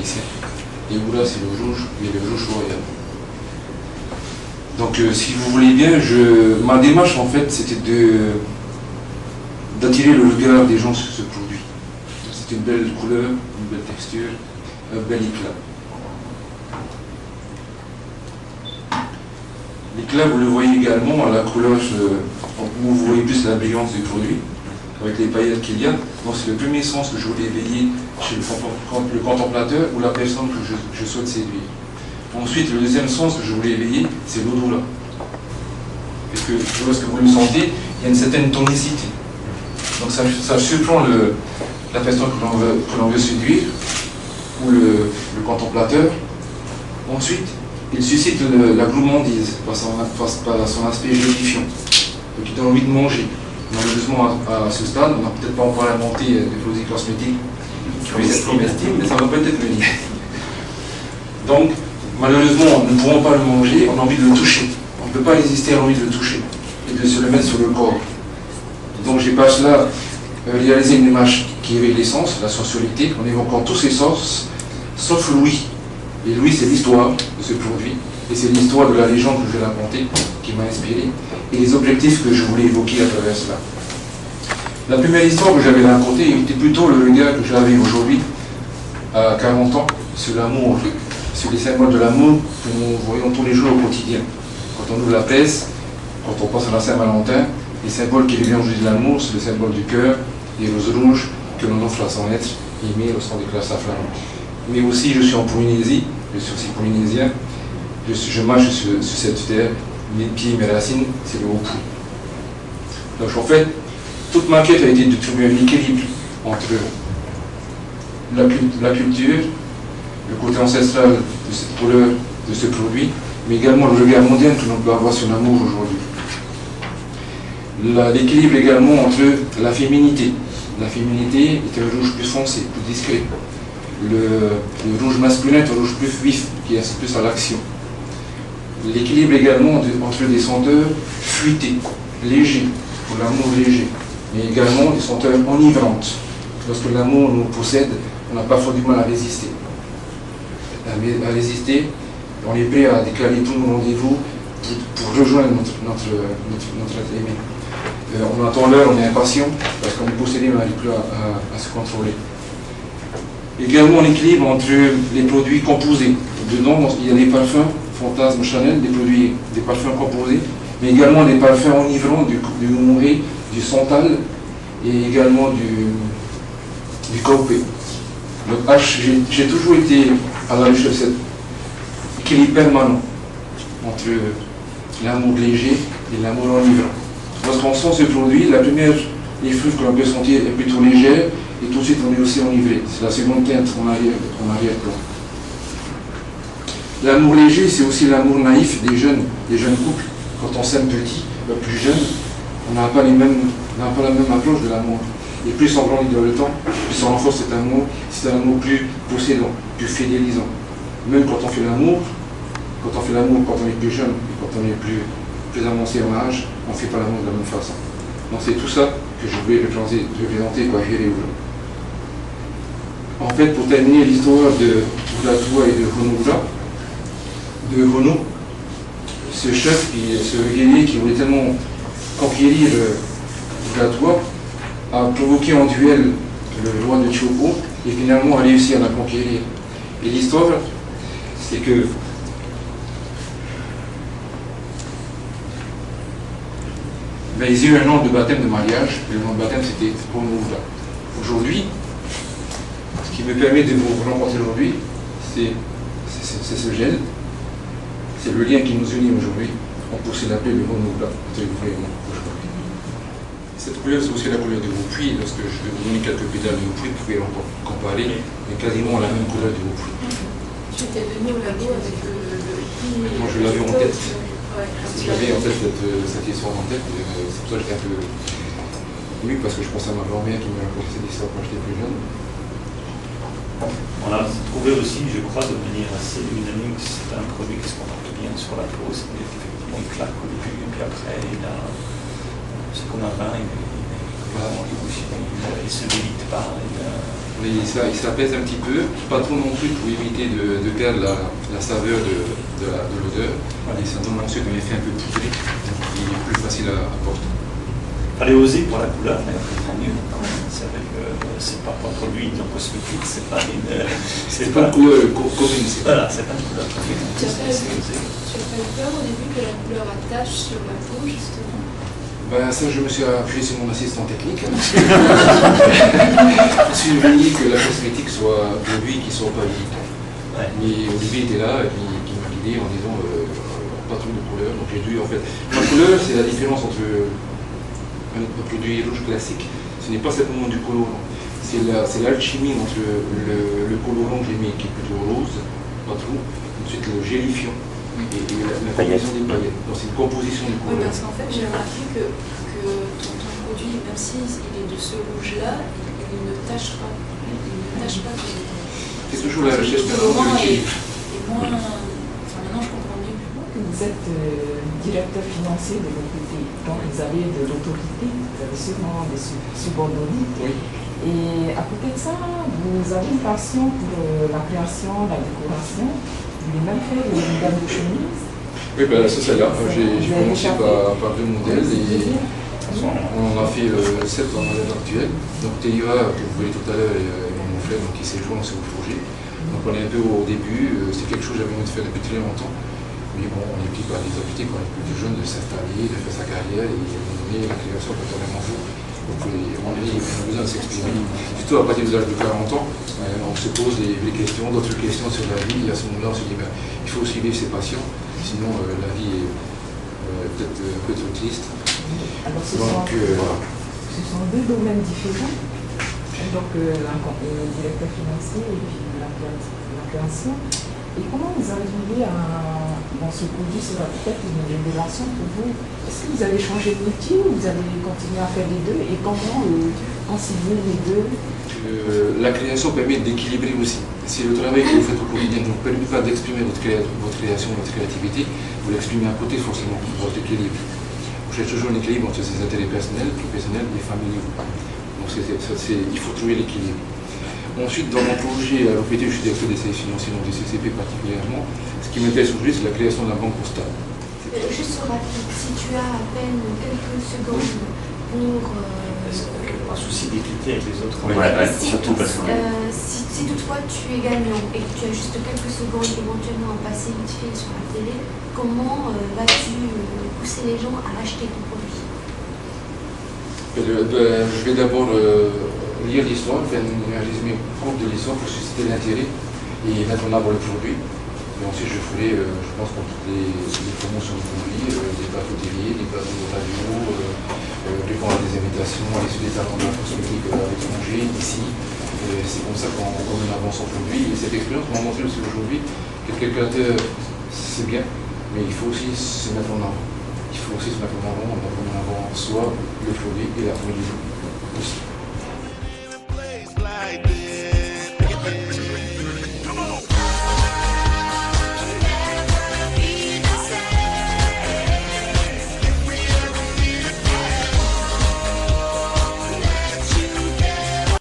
haïtien. Et Oula, c'est le rouge, mais le rouge royal. Donc, si vous voulez bien, ma démarche, en fait, c'était d'attirer le regard des gens sur ce produit. C'est une belle couleur, une belle texture, un bel éclat. L'éclat, vous le voyez également à la couleur où vous voyez plus la brillance du produit, avec les paillettes qu'il y a. Donc c'est le premier sens que je voulais éveiller chez le contemplateur ou la personne que je souhaite séduire. Ensuite, le deuxième sens que je voulais éveiller, c'est l'odorat. Parce que lorsque vous le sentez, il y a une certaine tonicité. Donc ça surprend la personne que l'on veut séduire, ou le contemplateur. Ensuite, il suscite la gourmandise par son aspect gélifiant, donc il donne envie de manger. Malheureusement, à ce stade, on n'a peut-être pas encore inventé des produits cosmétiques qui puissent être comestibles, mais ça va peut-être venir. Donc, malheureusement, nous ne pourrons pas le manger, on a envie de le toucher. On ne peut pas résister à l'envie de le toucher et de se le mettre sur le corps. Donc, j'ai pas cela réalisé une image qui éveille les sens, la sensualité, en évoquant tous ces sens, sauf l'ouïe. Et l'ouïe, c'est l'histoire de ce produit, et c'est l'histoire de la légende que je vais raconter qui m'a inspiré, et les objectifs que je voulais évoquer à travers cela. La première histoire que j'avais racontée était plutôt le regard que j'avais aujourd'hui, à 40 ans, sur l'amour, sur les symboles de l'amour que nous voyons tous les jours au quotidien. Quand on ouvre la presse, quand on pense à la Saint-Valentin, les symboles qui révèlent aujourd'hui de l'amour, c'est le symbole du cœur, les roses rouges que l'on offre à son être aimé lorsqu'on déclare sa flamme. Mais aussi, je suis en Polynésie, je suis aussi polynésien, je marche sur cette terre, mes pieds, mes racines, c'est le Haut-Pou. Donc en fait, toute ma quête a été de trouver un équilibre entre la culture, le côté ancestral de cette couleur, de ce produit, mais également le regard moderne que l'on peut avoir sur l'amour aujourd'hui. L'équilibre également entre la féminité. La féminité est un rouge plus foncé, plus discret. Le rouge masculin est un rouge plus vif, qui est plus à l'action. L'équilibre également entre des senteurs fruitées, légers, pour l'amour léger, mais également des senteurs enivrantes. Lorsque l'amour nous possède, on n'a pas fort du mal à résister. À résister, on est prêt à décaler tous nos rendez-vous pour rejoindre notre être aimé. On attend l'heure, on est impatient, parce qu'on est possédé, on n'arrive plus à se contrôler. Également l'équilibre entre les produits composés. Dedans, il y a des parfums, Fantasme Chanel, des parfums composés, mais également des parfums enivrants du Mouré, du Santal et également du Copé. Donc j'ai toujours été à la recherche de cet équilibre permanent entre l'amour léger et l'amour enivrant. Lorsqu'on sent ce produit, la première effluve que l'on peut sentir est plutôt légère, et tout de suite on est aussi enivré. C'est la seconde teinte en arrière-plan. L'amour léger, c'est aussi l'amour naïf des jeunes couples. Quand on s'aime petit, plus jeune, on n'a pas la même approche de l'amour. Et plus on grandit dans le temps, plus on renforce cet amour, c'est un amour plus possédant, plus fidélisant. Même quand on fait l'amour, quand on est plus jeune et quand on est plus avancé en âge, on ne fait pas l'amour de la même façon. Donc c'est tout ça que je voulais représenter par Héréoula. En fait, pour terminer l'histoire de Oulatoua et de Hono, ce chef, ce guerrier qui voulait tellement conquérir Oulatoua, a provoqué en duel le roi de Tchoko et finalement a réussi à la conquérir. Et l'histoire, c'est que ils ont eu un nom de baptême de mariage, et le nom de baptême c'était Honoula. Aujourd'hui, ce qui me permet de vous rencontrer aujourd'hui, c'est ce gel, c'est le lien qui nous unit aujourd'hui. On peut aussi l'appeler le Honoula, cette couleur, c'est aussi la couleur de vos puits. Lorsque je vais vous donner quelques pétales de vos puits, vous pouvez en comparer, mais quasiment la même couleur de vos puits. Tu étais venu au labo avec le Moi, je l'avais en tête. J'avais en fait cette histoire en tête, c'est pour ça que j'étais un peu ému, parce que je pense à ma grand-mère qui me racontait cette histoire quand j'étais plus jeune. On a trouvé aussi, je crois, de manière assez unanime que c'est un produit qui se comporte bien sur la peau, c'est effectivement il claque au début, et puis après, c'est comme un vin, il se délite pas, Mais il s'apaise un petit peu, pas trop non plus pour éviter de perdre la saveur de l'odeur. Et ça donne ensuite un effet un peu poudré, qui est plus facile à porter. Fallait oser pour la couleur, mais après tant mieux. C'est vrai que c'est pas contre lui en cosmétique, c'est pas une. C'est pas une couleur commune. Voilà, c'est pas une couleur commune. Tu as pas eu peur au début que la couleur attache sur la peau, justement? Ben, ça, je me suis appuyé sur mon assistant technique. Je suis venu que la cosmétique soit un produit qui ne soit pas irritant. Ouais. Mais Olivier était là et qui m'a guidé en disant pas trop de couleur. Donc j'ai dû en fait. La couleur, c'est la différence entre un produit rouge classique. Ce n'est pas simplement du colorant. C'est l'alchimie entre le colorant que j'ai mis qui est plutôt rose, pas trop, ensuite le gélifiant et la combinaison des paillettes. Donc c'est une composition des Oui, couleurs. parce qu'en fait, j'ai remarqué que ton produit, même s'il est de ce rouge-là, il ne tache pas. Il ne tache pas. C'est toujours la recherche Le colorant est moins. Enfin, maintenant, je comprends mieux. Vous êtes directeur financier de l'OPT, donc vous avez de l'autorité, vous avez sûrement des subordonnés. Oui. Et à côté de ça, vous avez une passion pour la création, la décoration. Vous avez même fait une gamme de chemises. Oui, ben, c'est celle-là. J'ai commencé par 2 modèles et on a fait 7 dans le modèle actuel. Donc Théiva, que vous voyez tout à l'heure, et mon frère qui s'est joint aussi au projet. Donc on est un peu au début, c'est quelque chose que j'avais envie de faire depuis très longtemps. Mais bon, on est pris par les habitués quand on est plus jeune de s'installer, de faire sa carrière et à un moment donné, la création peut être vraiment fou. Donc on a besoin de s'exprimer. Surtout à partir de l'âge de 40 ans, on se pose des questions, d'autres questions sur la vie. Et à ce moment-là, on se dit il faut aussi vivre ses passions, sinon la vie est peut-être un peu trop triste. Alors ce sont 2 domaines différents. Donc le directeur financier et puis la création. Et comment vous arrivez dans ce produit, c'est peut-être une révélation pour vous. Est-ce que vous avez changé de métier ou vous avez continué à faire les deux et comment concilier les deux? La création permet d'équilibrer aussi. Si le travail que vous faites au quotidien ne vous permet pas d'exprimer votre création, votre créativité, vous l'exprimez à côté forcément, votre équilibre. Vous cherchez toujours un équilibre entre ses intérêts personnels, professionnels et familiaux. Donc il faut trouver l'équilibre. Ensuite, dans mon projet à l'OPT, je suis directeur des services financiers, donc des CCP particulièrement. Ce qui m'intéresse aujourd'hui, c'est la création d'un banque postale. Juste rapide, si tu as à peine quelques secondes pour... Un souci d'équité avec les autres. Surtout parce que... si toutefois tu es gagnant et que tu as juste quelques secondes éventuellement à passer vite fait sur la télé, comment vas-tu pousser les gens à acheter ton produit? Je vais d'abord lire l'histoire, faire un résumé court de l'histoire pour susciter l'intérêt et mettre en avant le produit. Et ensuite, je ferai, je pense, pour toutes les promotions de produits, des plateaux télé, des plateaux de radio, répondre à des invitations, aller sur des talents de la cosmétique à l'étranger, ici. C'est comme ça qu'on met en avant son produit. Et cette expérience m'a montré aussi aujourd'hui que le créateur, c'est bien, mais il faut aussi se mettre en avant. Il faut aussi se mettre en avant soi, le produit et la produit aussi.